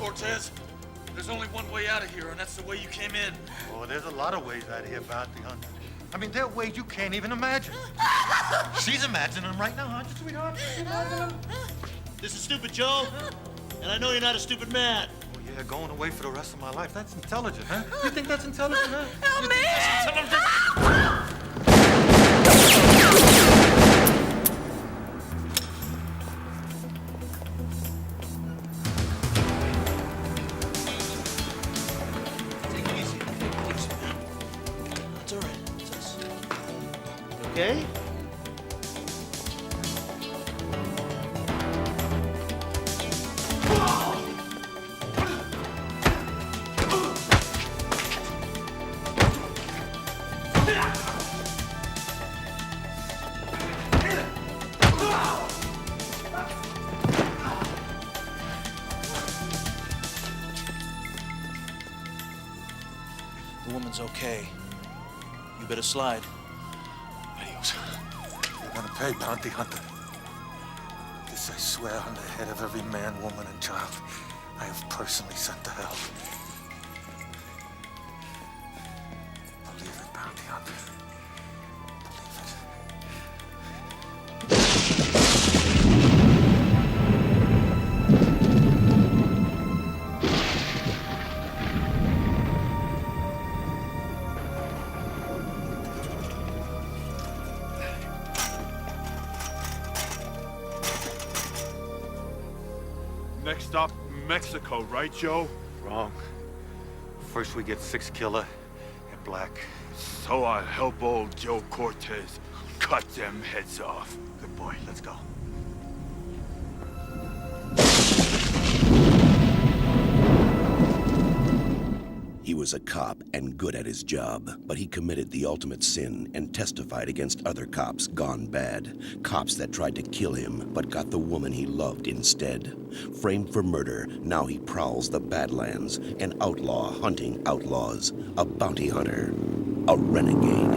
Cortez. There's only one way out of here, and that's the way you came in. Oh, there's a lot of ways out of here, bounty hunter. I mean, there are ways you can't even imagine. She's imagining them right now, aren't you, sweetheart? This is stupid, Joe. And I know you're not a stupid man. Oh, yeah, going away for the rest of my life. That's intelligent, huh? You think that's intelligent, huh? Help You me! think that's intelligent? Take it easy. Take it easy. That's all right. It's us. You okay? The woman's okay. You better slide. Adios. You're gonna pay, bounty hunter. This I swear on the head of every man, woman, and child I have personally sent to hell. Believe it, bounty hunter. Believe it. Next stop, Mexico, right, Joe? Wrong. First we get 6 Killer and Black. So I'll help old Joe Cortez cut them heads off. Good boy, let's go. He was a cop and good at his job, but he committed the ultimate sin and testified against other cops gone bad. Cops that tried to kill him, but got the woman he loved instead. Framed for murder, now he prowls the Badlands, an outlaw hunting outlaws, a bounty hunter, a renegade.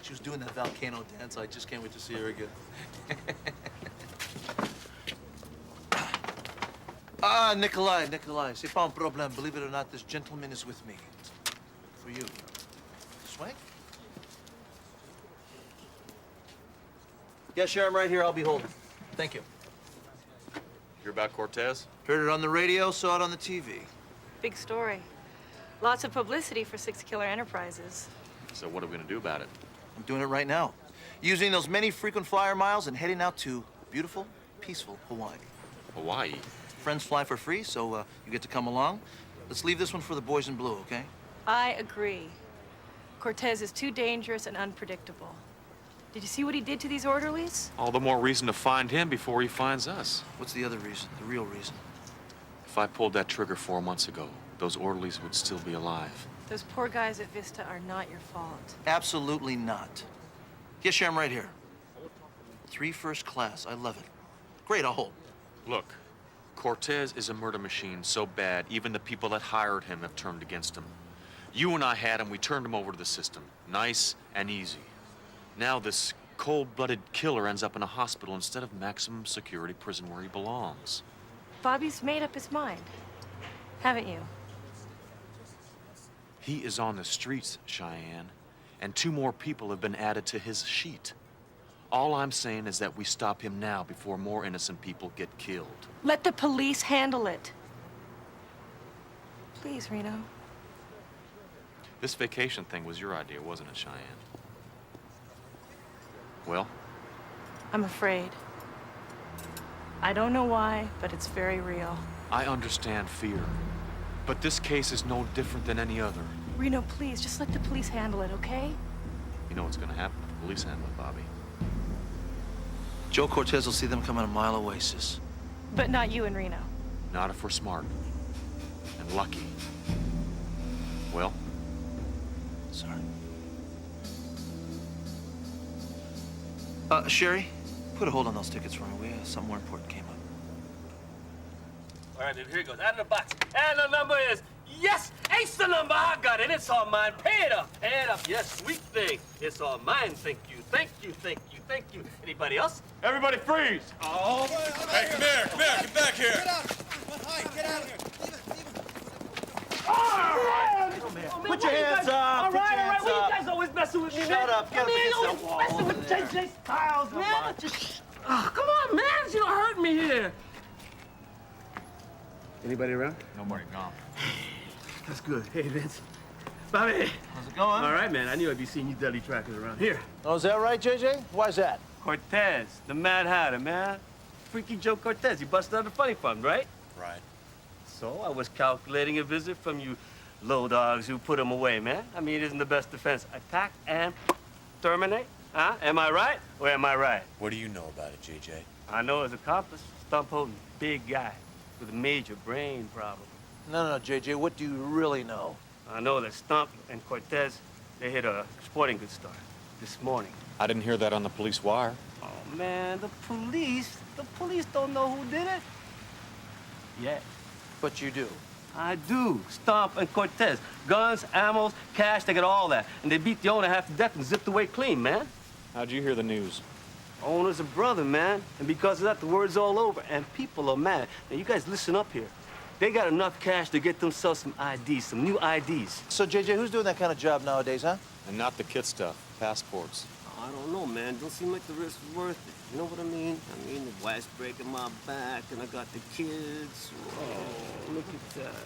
She was doing that volcano dance. I just can't wait to see her again. Nikolai, c'est pas un problème. Believe it or not, this gentleman is with me. For you. Swing? Yeah, sure, I'm right here. I'll be holding. Thank you. Hear about Cortez? Heard it on the radio, saw it on the TV. Big story. Lots of publicity for Six Killer Enterprises. So what are we gonna do about it? I'm doing it right now. Using those many frequent flyer miles and heading out to beautiful, peaceful Hawaii. Hawaii? Friends fly for free, so you get to come along. Let's leave this one for the boys in blue, okay? I agree. Cortez is too dangerous and unpredictable. Did you see what he did to these orderlies? All the more reason to find him before he finds us. What's the other reason, the real reason? If I pulled that trigger 4 months ago, those orderlies would still be alive. Those poor guys at Vista are not your fault. Absolutely not. Yes, Shem, right here. 3 first class. I love it. Great, I'll hold. Look, Cortez is a murder machine so bad, even the people that hired him have turned against him. You and I had him, we turned him over to the system. Nice and easy. Now this cold-blooded killer ends up in a hospital instead of maximum security prison where he belongs. Bobby's made up his mind, haven't you? He is on the streets, Cheyenne, and 2 more people have been added to his sheet. All I'm saying is that we stop him now before more innocent people get killed. Let the police handle it. Please, Reno. This vacation thing was your idea, wasn't it, Cheyenne? Well? I'm afraid. I don't know why, but it's very real. I understand fear, but this case is no different than any other. Reno, please, just let the police handle it, okay? You know what's gonna happen if the police handle it, Bobby. Joe Cortez will see them coming a mile away, sis. But not you and Reno. Not if we're smart and lucky. Well? Sorry. Sherry, put a hold on those tickets for me. Something more important came up. All right, then here it goes. Out of the box. And the number is, yes, ace the number. I got it. It's all mine. Pay it up. Pay it up. Yes, sweet thing. It's all mine. Thank you. Thank you. Thank you. Thank you. Anybody else? Everybody freeze! Oh. Hey, come here, get back here. Get out! Hi, get out of here! Leave it, leave it. Oh, man. Put your hands up! All Put your right, hands What up. you guys always messing with me, man? Shut up. Get up against always that wall messing over with there. JJ Styles, man. Just, come on, man. You don't hurt me here. Anybody around? Nobody gone. That's good. Hey, Vince. Bobby. How's it going? All right, man. I knew I'd be seeing you deadly trackers around here. Oh, is that right, JJ? Why's that? Cortez, the Mad Hatter, man. Freaky Joe Cortez. You busted out the funny fund, right? Right. So I was calculating a visit from you low dogs who put him away, man. I mean, isn't the best defense attack and terminate? Huh? Am I right or am I right? What do you know about it, JJ? I know his accomplice, Stump Holden, big guy with a major brain problem. No, JJ, what do you really know? I know that Stump and Cortez, they hit a sporting goods store this morning. I didn't hear that on the police wire. Oh, man, the police don't know who did it. Yet. But you do. I do. Stump and Cortez. Guns, ammos, cash, they got all that. And they beat the owner half to death and zipped away clean, man. How'd you hear the news? Owner's a brother, man. And because of that, the word's all over. And people are mad. Now, you guys listen up here. They got enough cash to get themselves some IDs, some new IDs. So, JJ, who's doing that kind of job nowadays, huh? And not the kid stuff, passports. I don't know, man. Don't seem like the risk is worth it. You know what I mean? I mean, the wife's breaking my back, and I got the kids. Oh, look at that.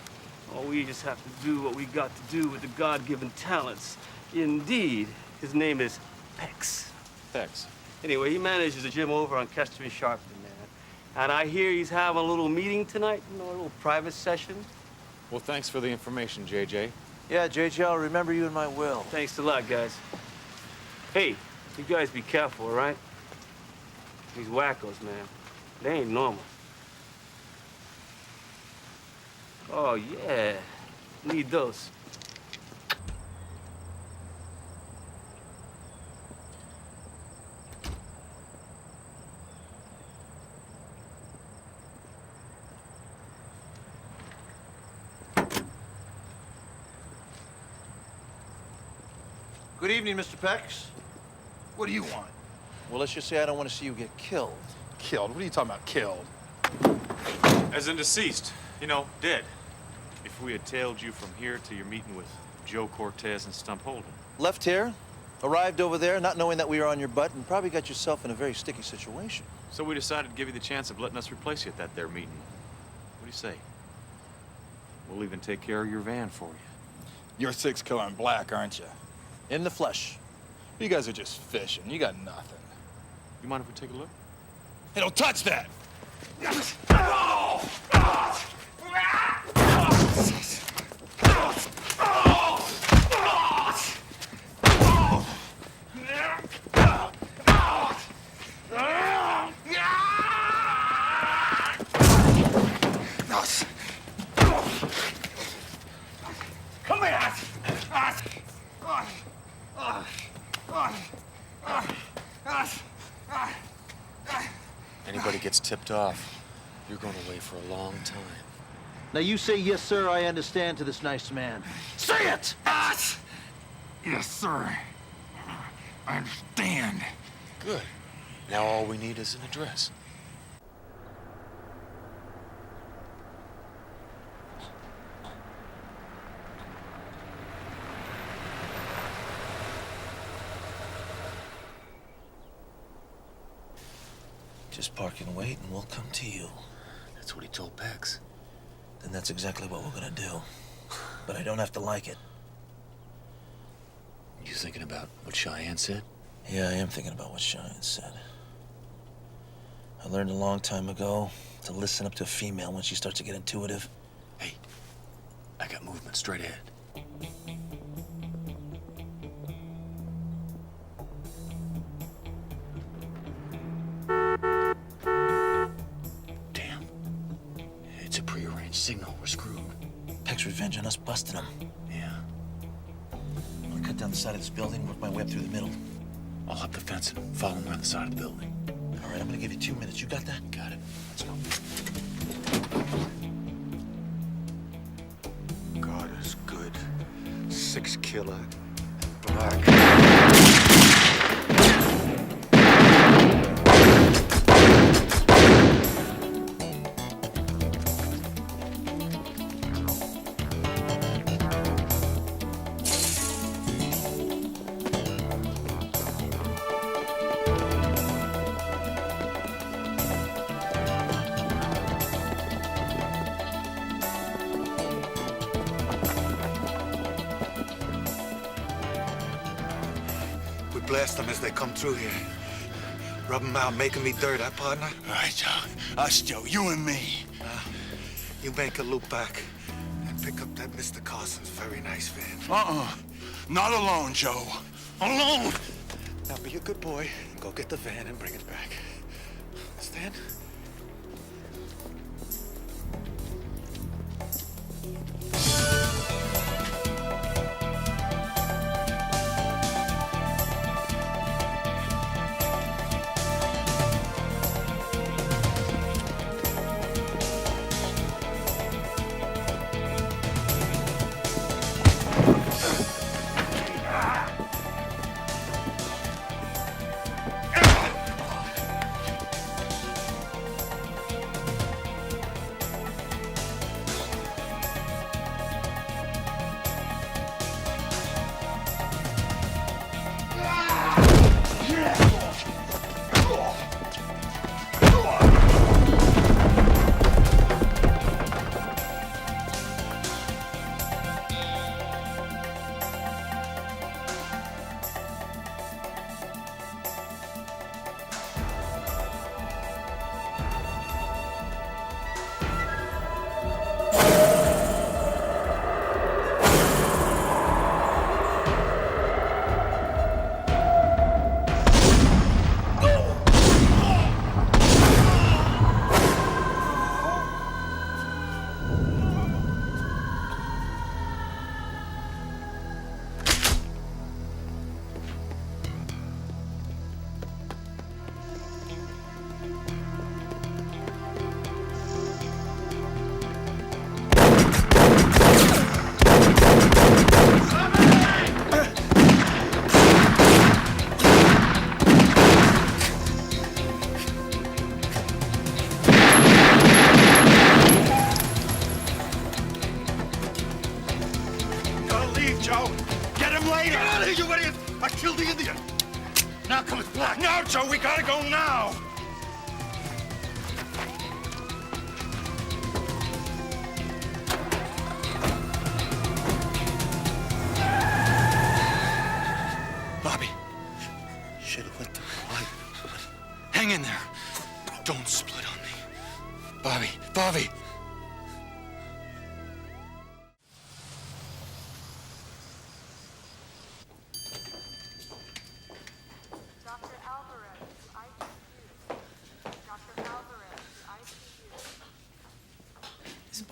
Oh, we just have to do what we got to do with the God-given talents. Indeed. His name is Pex. Pex. Anyway, he manages a gym over on Kester and Sharpton, man. And I hear he's having a little meeting tonight, you know, a little private session. Well, thanks for the information, JJ. Yeah, JJ, I'll remember you in my will. Thanks a lot, guys. Hey, you guys be careful, all right? These wackos, man, they ain't normal. Oh, yeah. Need those. Good evening, Mr. Pex. What do you want? Well, let's just say I don't want to see you get killed. Killed? What are you talking about, killed? As in deceased, you know, dead. If we had tailed you from here to your meeting with Joe Cortez and Stump Holden. Left here, arrived over there, not knowing that we were on your butt, and probably got yourself in a very sticky situation. So we decided to give you the chance of letting us replace you at that there meeting. What do you say? We'll even take care of your van for you. You're 6 killer in black, aren't you? In the flesh. You guys are just fishing. You got nothing. You mind if we take a look? Hey, don't touch that! Anybody gets tipped off, you're going away for a long time. Now you say, yes, sir, I understand to this nice man. Say it! Yes, sir. I understand. Good. Now all we need is an address. Just park and wait, and we'll come to you. That's what he told Pex. Then that's exactly what we're gonna do. But I don't have to like it. You thinking about what Cheyenne said? Yeah, I am thinking about what Cheyenne said. I learned a long time ago to listen up to a female when she starts to get intuitive. Hey, I got movement straight ahead. Damn. It's a prearranged signal. We're screwed. Peck's revenge on us busting him. Yeah. I'm gonna cut down the side of this building, work my way up through the middle. I'll up the fence and follow him around the side of the building. All right, I'm gonna give you 2 minutes. You got that? Got it. Let's go. God is good. 6 killer. Black. We blast them as they come through here. Rub them out, making me dirt, huh, partner? All right, Joe. Us, Joe. You and me. You make a loop back and pick up that Mr. Carson's very nice van. Not alone, Joe. Alone! Now be a good boy and go get the van and bring it back. Understand? Joe! Get him later! Get out of here, you idiot! I killed the Indian! Now comes Black! Now, Joe, we gotta go now!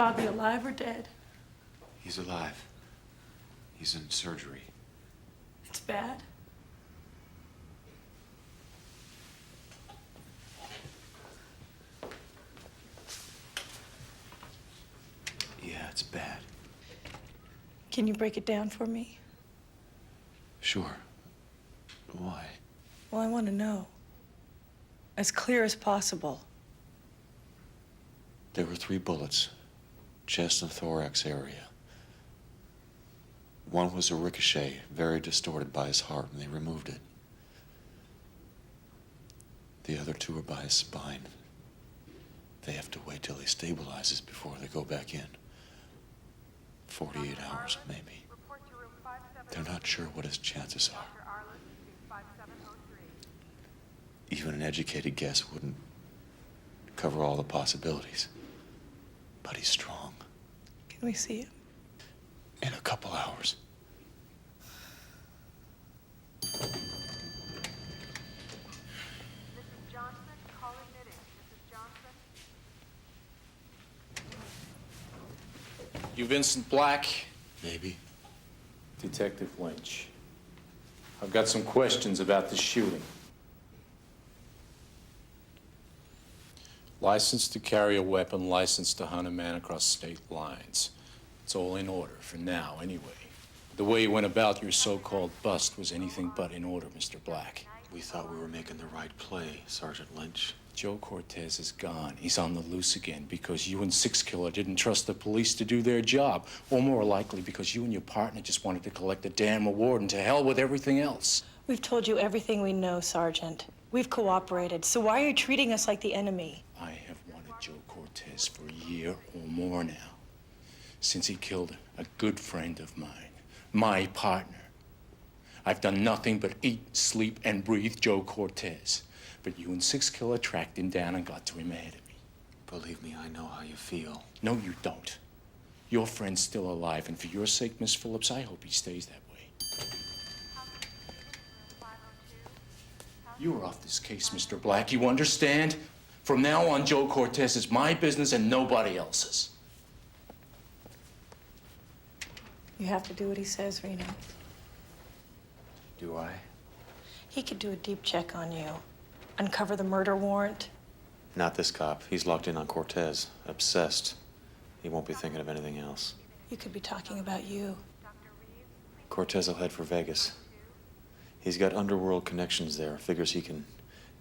Bobby alive or dead? He's alive. He's in surgery. It's bad. Yeah, it's bad. Can you break it down for me? Sure. Why? Well, I want to know. As clear as possible. There were 3 bullets, chest and thorax area. One was a ricochet, very distorted by his heart, and they removed it. The other 2 are by his spine. They have to wait till he stabilizes before they go back in. 48 hours, maybe. They're not sure what his chances are. Even an educated guess wouldn't cover all the possibilities. But he's strong. Can we see him? In a couple hours. You Vincent Black? Maybe. Detective Lynch. I've got some questions about the shooting. License to carry a weapon, license to hunt a man across state lines. It's all in order, for now, anyway. The way you went about your so-called bust was anything but in order, Mr. Black. We thought we were making the right play, Sergeant Lynch. Joe Cortez is gone. He's on the loose again because you and Six Killer didn't trust the police to do their job. Or more likely, because you and your partner just wanted to collect a damn reward, and to hell with everything else. We've told you everything we know, Sergeant. We've cooperated, so why are you treating us like the enemy? I have wanted Joe Cortez for a year or more now. Since he killed a good friend of mine, my partner. I've done nothing but eat, sleep, and breathe Joe Cortez. But you and Six Killer tracked him down and got to him ahead of me. Believe me, I know how you feel. No, you don't. Your friend's still alive, and for your sake, Miss Phillips, I hope he stays that way. You're off this case, Mr. Black. You understand? From now on, Joe Cortez is my business and nobody else's. You have to do what he says, Reno. Do I? He could do a deep check on you. Uncover the murder warrant. Not this cop. He's locked in on Cortez. Obsessed. He won't be thinking of anything else. You could be talking about you. Cortez will head for Vegas. He's got underworld connections there. Figures he can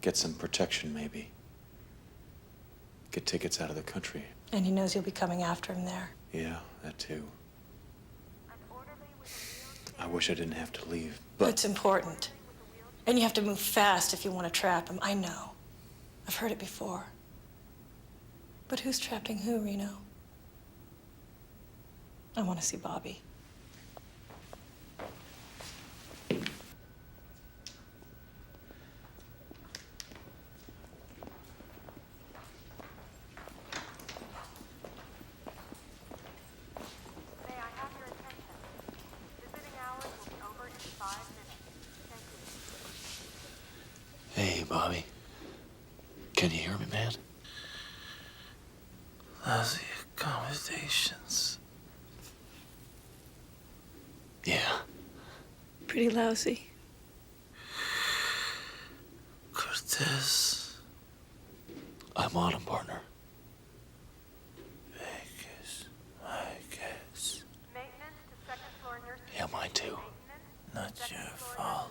get some protection, maybe. Get tickets out of the country. And he knows you'll be coming after him there. Yeah, that too. I wish I didn't have to leave, but... It's important. And you have to move fast if you want to trap him. I know. I've heard it before. But who's trapping who, Reno? I want to see Bobby. Hey, Bobby. Can you hear me, man? Lousy accommodations. Yeah. Pretty lousy. Cortez. I'm on him, partner. Vegas, I guess. Yeah, mine too. Not your fault.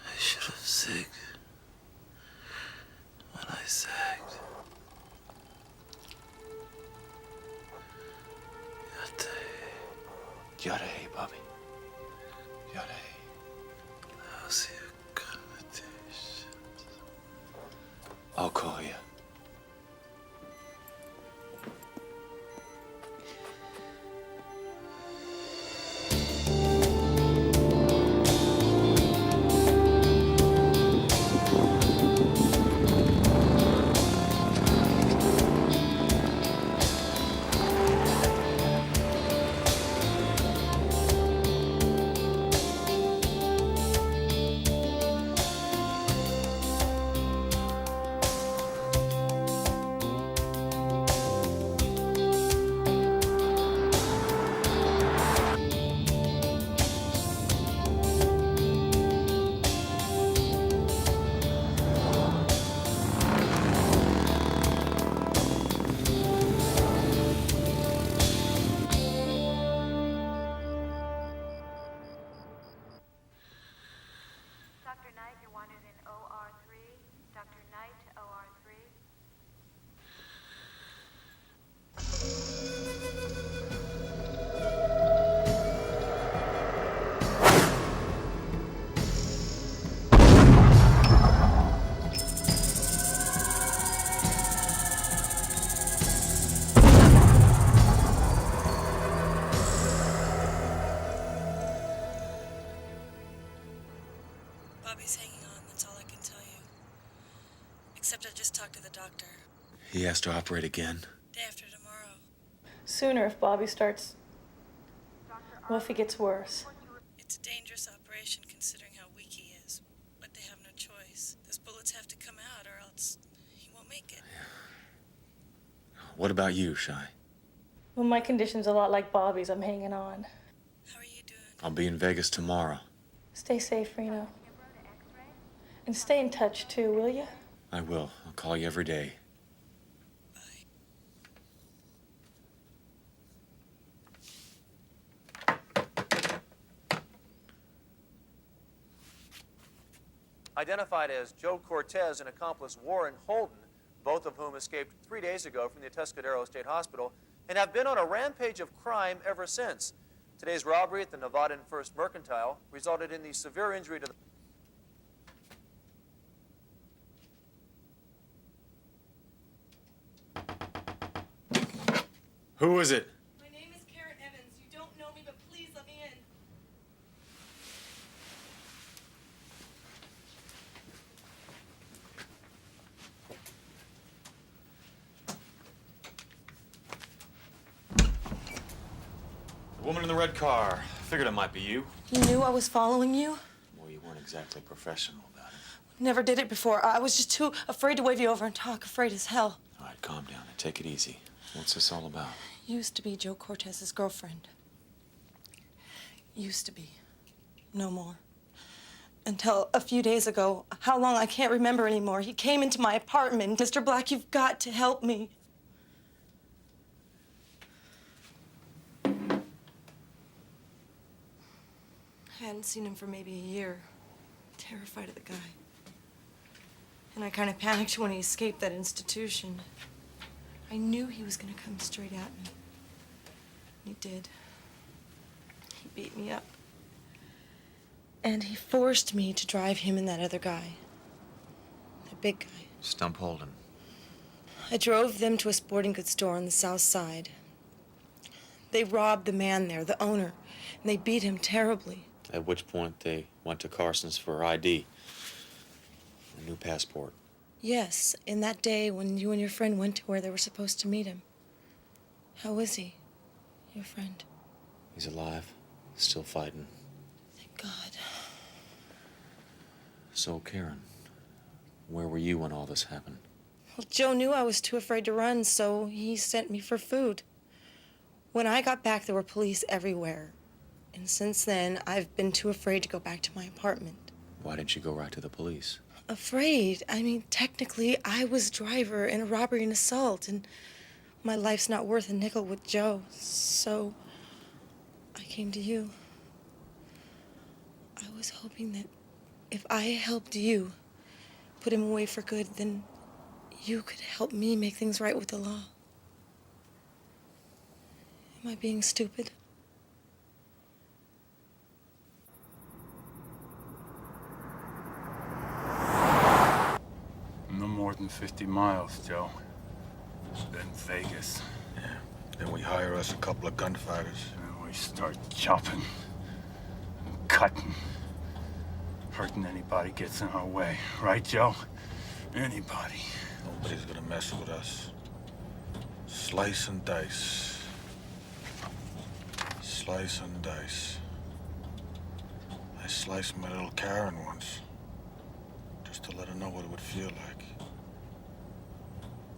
I should have zigged when I zagged. Yada hey, Bobby. Yada hey. Lousy accommodations. I'll call you. just talked to the doctor. He has to operate again. Day after tomorrow. Sooner if Bobby starts... Well, if he gets worse. It's a dangerous operation considering how weak he is. But they have no choice. Those bullets have to come out or else he won't make it. What about you, Shy? Well, my condition's a lot like Bobby's. I'm hanging on. How are you doing? I'll be in Vegas tomorrow. Stay safe, Reno. And stay in touch, too, will you? I will. I'll call you every day. Identified as Joe Cortez and accomplice Warren Holden, both of whom escaped 3 days ago from the Atascadero State Hospital and have been on a rampage of crime ever since. Today's robbery at the Nevadan First Mercantile resulted in the severe injury to the... Who is it? My name is Karen Evans. You don't know me, but please let me in. The woman in the red car. Figured it might be you. You knew I was following you? Well, you weren't exactly professional about it. Never did it before. I was just too afraid to wave you over and talk. Afraid as hell. All right, calm down and take it easy. What's this all about? Used to be Joe Cortez's girlfriend. Used to be. No more. Until a few days ago. How long, I can't remember anymore. He came into my apartment. Mr. Black, you've got to help me. I hadn't seen him for maybe a year. Terrified of the guy. And I kind of panicked when he escaped that institution. I knew he was gonna come straight at me. He did. He beat me up. And he forced me to drive him and that other guy. The big guy. Stump Holden. I drove them to a sporting goods store on the south side. They robbed the man there, the owner, and they beat him terribly. At which point they went to Carson's for ID. A new passport. Yes, in that day when you and your friend went to where they were supposed to meet him. How is he, your friend? He's alive. Still fighting. Thank God. So, Karen, where were you when all this happened? Well, Joe knew I was too afraid to run, so he sent me for food. When I got back, there were police everywhere. And since then, I've been too afraid to go back to my apartment. Why didn't you go right to the police? Afraid? I mean, technically, I was driver in a robbery and assault, and my life's not worth a nickel with Joe. So, I came to you. I was hoping that if I helped you put him away for good, then you could help me make things right with the law. Am I being stupid? No more than 50 miles, Joe. Then Vegas. Yeah. Then we hire us a couple of gunfighters. And we start chopping and cutting. Hurting anybody gets in our way. Right, Joe? Anybody. Nobody's gonna mess with us. Slice and dice. Slice and dice. I sliced my little Karen once. Just to let her know what it would feel like.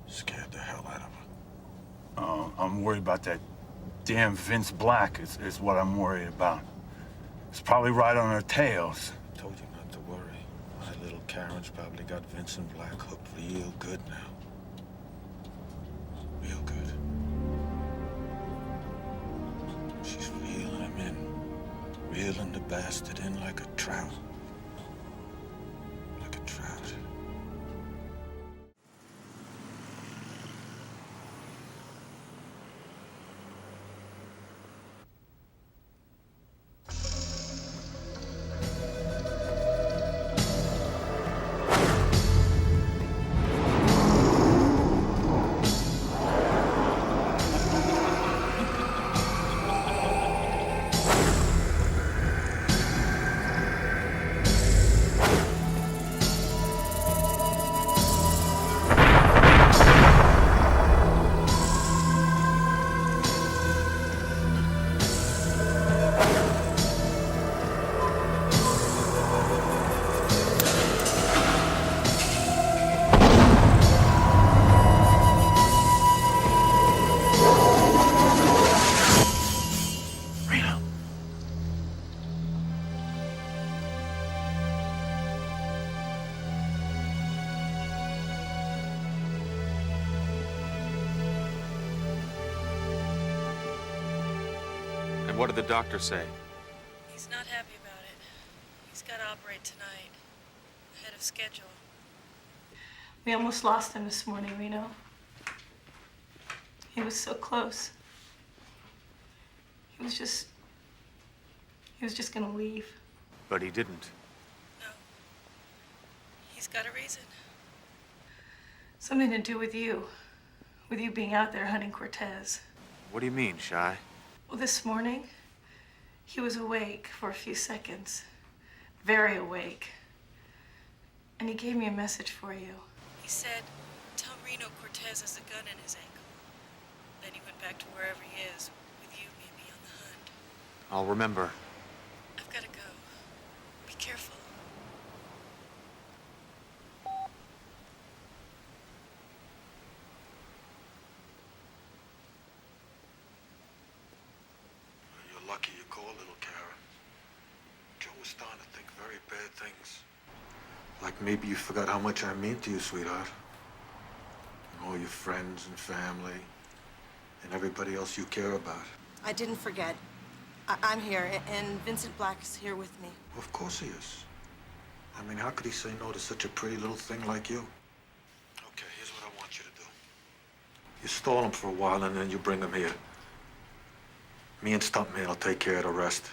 Scared the hell out of her. I'm worried about that damn Vince Black is what I'm worried about. It's probably right on our tails. I told you not to worry. My little Karen's probably got Vincent Black hooked real good now. Real good. She's reeling him in. Reeling the bastard in like a trout. Like a trout. And what did the doctor say? He's not happy about it. He's got to operate tonight, ahead of schedule. We almost lost him this morning, Reno. He was so close. He was just gonna leave. But he didn't. No. He's got a reason. Something to do with you being out there hunting Cortez. What do you mean, Shy? Well, this morning, he was awake for a few seconds. Very awake. And he gave me a message for you. He said, tell Reno Cortez has a gun in his ankle. Then he went back to wherever he is, with you maybe on the hunt. I'll remember. I've got to go. Be careful. You're lucky you called, little Karen. Joe was starting to think very bad things. Like maybe you forgot how much I mean to you, sweetheart. And all your friends and family, and everybody else you care about. I didn't forget. I'm here, and Vincent Black is here with me. Of course he is. I mean, how could he say no to such a pretty little thing like you? Okay, here's what I want you to do. You stall him for a while, and then you bring him here. Me and Stuntman will take care of the rest.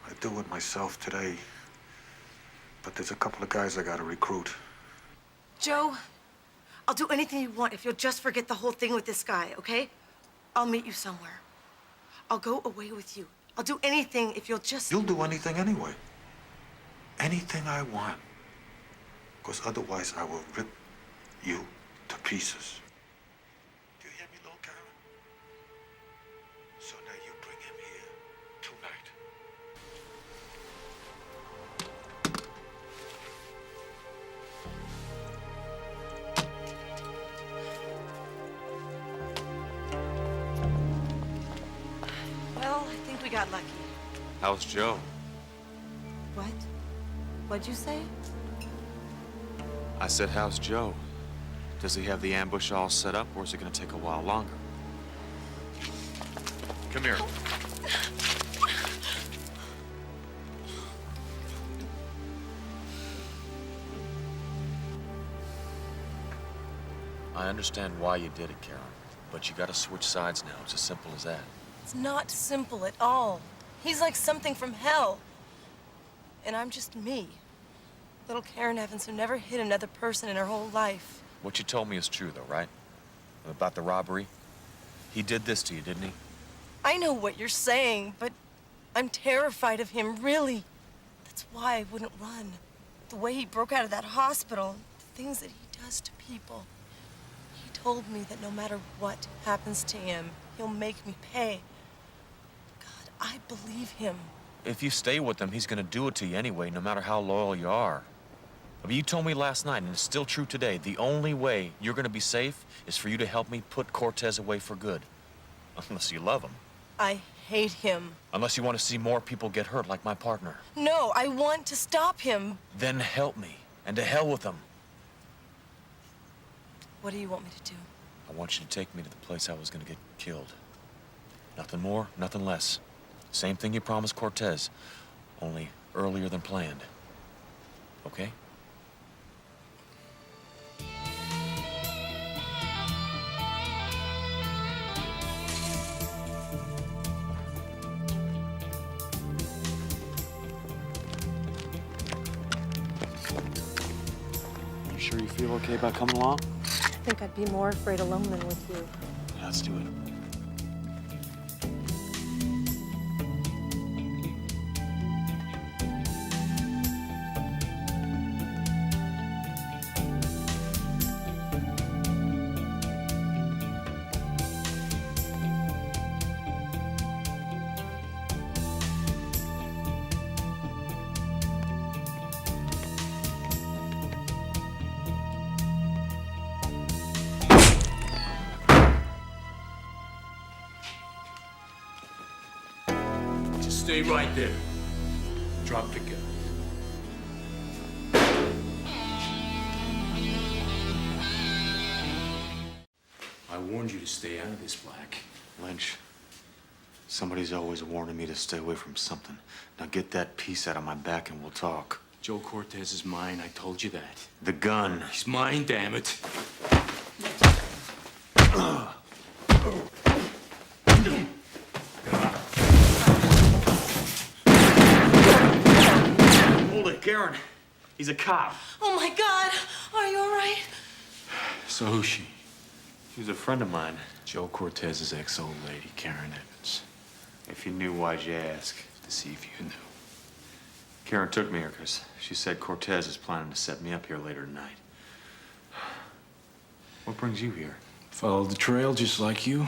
I do it myself today. But there's a couple of guys I gotta recruit. Joe, I'll do anything you want if you'll just forget the whole thing with this guy, okay? I'll meet you somewhere. I'll go away with you. I'll do anything if you'll just... You'll do anything anyway. Anything I want. Because otherwise I will rip you to pieces. Do you hear me, little Karen? So now you bring him here tonight. Well, I think we got lucky. How's Joe? What? What'd you say? I said, how's Joe? Does he have the ambush all set up, or is it gonna take a while longer? Come here. I understand why you did it, Karen, but you gotta switch sides now. It's as simple as that. It's not simple at all. He's like something from hell. And I'm just me. Little Karen Evans who never hit another person in her whole life. What you told me is true, though, right? About the robbery? He did this to you, didn't he? I know what you're saying, but I'm terrified of him, really. That's why I wouldn't run. The way he broke out of that hospital, the things that he does to people. He told me that no matter what happens to him, he'll make me pay. God, I believe him. If you stay with him, he's gonna do it to you anyway, no matter how loyal you are. I mean, you told me last night, and it's still true today, the only way you're gonna be safe is for you to help me put Cortez away for good. Unless you love him. I hate him. Unless you want to see more people get hurt like my partner. No, I want to stop him. Then help me, and to hell with him. What do you want me to do? I want you to take me to the place I was gonna get killed. Nothing more, nothing less. Same thing you promised Cortez, only earlier than planned. Okay? You sure you feel okay about coming along? I think I'd be more afraid alone than with you. Yeah, let's do it. Stay right there. Drop the gun. I warned you to stay out of this, Black. Lynch, Somebody's always warning me to stay away from something. Now get that piece out of my back and we'll talk. Joe Cortez is mine, I told you that. The gun. He's mine, damn it. Hold it, Karen. He's a cop. Oh my God! Are you all right? So who's she? She was a friend of mine. Joe Cortez's ex-old lady, Karen Evans. If you knew, why'd you ask? To see if you knew. Karen took me here because she said Cortez is planning to set me up here later tonight. What brings you here? Followed the trail just like you,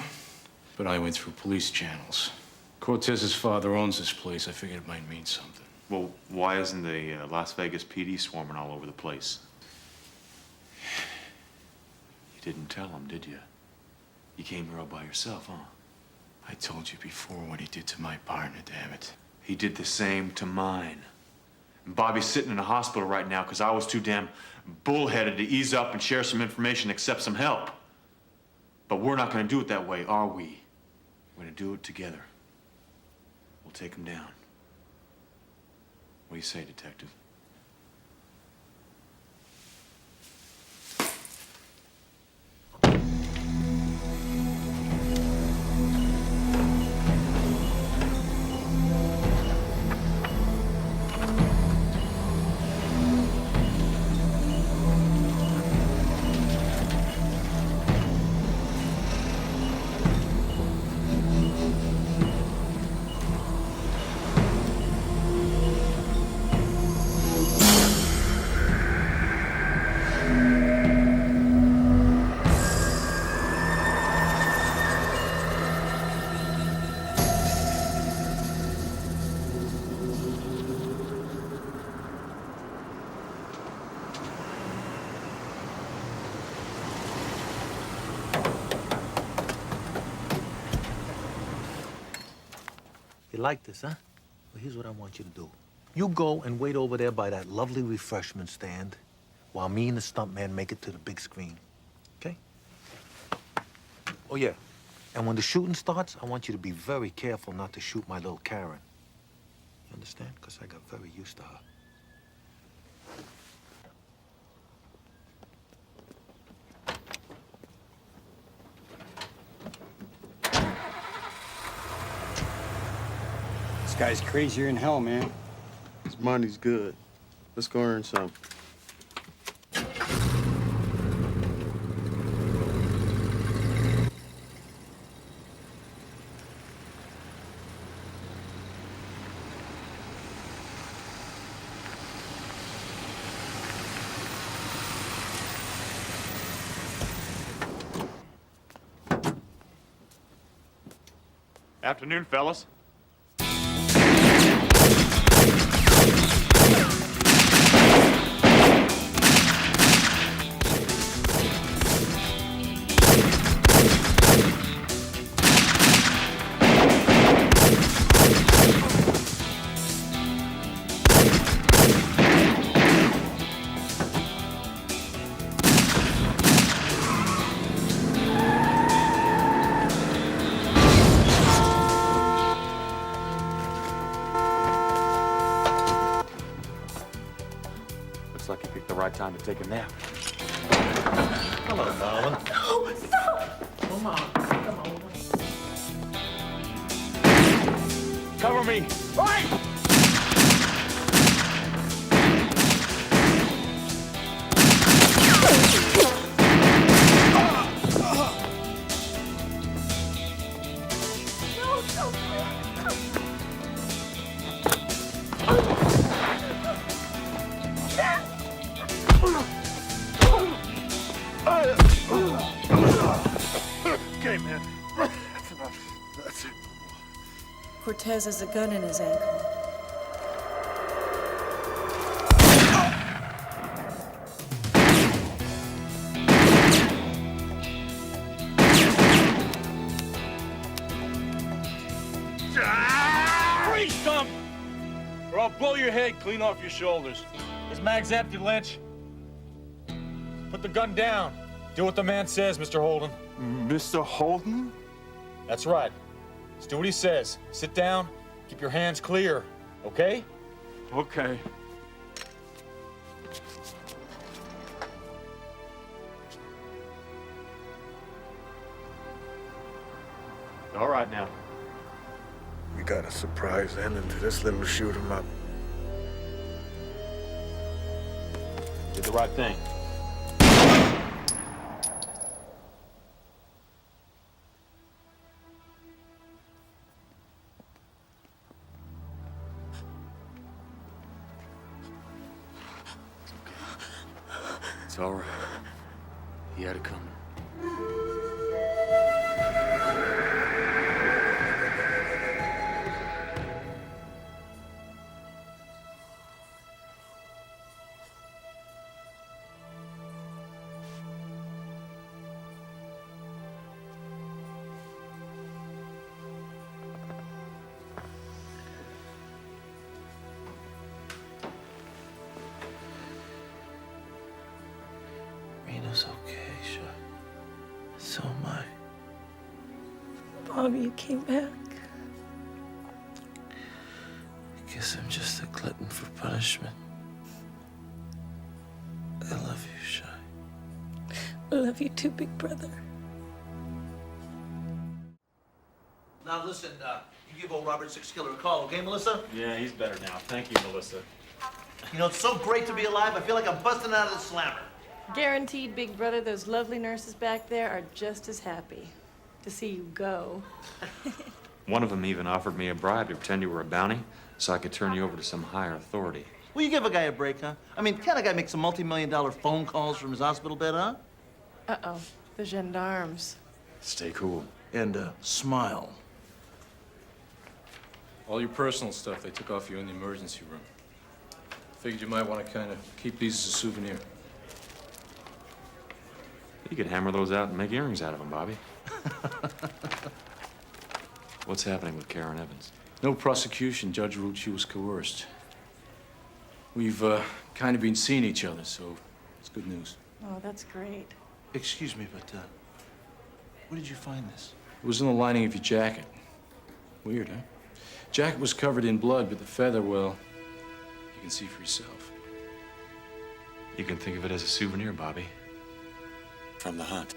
but I went through police channels. Cortez's father owns this place. I figured it might mean something. Well, why isn't the Las Vegas PD swarming all over the place? You didn't tell him, did you? You came here all by yourself, huh? I told you before what he did to my partner, damn it. He did the same to mine. And Bobby's sitting in a hospital right now because I was too damn bullheaded to ease up and share some information, accept some help. But we're not going to do it that way, are we? We're going to do it together. We'll take him down. What do you say, Detective? You like this, huh? Well, here's what I want you to do. You go and wait over there by that lovely refreshment stand while me and the stuntman make it to the big screen, okay? Oh, yeah. And when the shooting starts, I want you to be very careful not to shoot my little Karen. You understand? Because I got very used to her. This guy's crazier than hell, man. His money's good. Let's go earn some. Afternoon, fellas. Looks like you picked the right time to take a nap. Hello, darling. Oh, stop! Come on, come on. Cover me! Right! Okay, man. That's enough. That's it. Cortez has a gun in his ankle. Freeze, Stump! Or I'll blow your head clean off your shoulders. His mag's empty, Lynch. Put the gun down. Do what the man says, Mr. Holden. Mr. Holden? That's right. Just do what he says. Sit down, keep your hands clear, okay? Okay. All right now. We got a surprise ending to this little shoot 'em up. Did the right thing. It's all right. He had it coming. Rena's okay, Shy. So am I. Bobby, you came back. I guess I'm just a glutton for punishment. I love you, Shy. I love you too, big brother. Now listen, you give old Robert Six-Killer a call, okay, Melissa? Yeah, he's better now. Thank you, Melissa. You know, it's so great to be alive. I feel like I'm busting out of the slammer. Guaranteed, big brother, those lovely nurses back there are just as happy to see you go. One of them even offered me a bribe to pretend you were a bounty so I could turn you over to some higher authority. Will you give a guy a break, huh? I mean, can't a guy make some multi-million-dollar phone calls from his hospital bed, huh? Uh-oh, the gendarmes. Stay cool. And, smile. All your personal stuff they took off you in the emergency room. Figured you might want to kind of keep these as a souvenir. You could hammer those out and make earrings out of them, Bobby. What's happening with Karen Evans? No prosecution. Judge ruled she was coerced. We've kind of been seeing each other, so it's good news. Oh, that's great. Excuse me, but, where did you find this? It was in the lining of your jacket. Weird, huh? Jacket was covered in blood, but the feather, well, you can see for yourself. You can think of it as a souvenir, Bobby. From the hunt.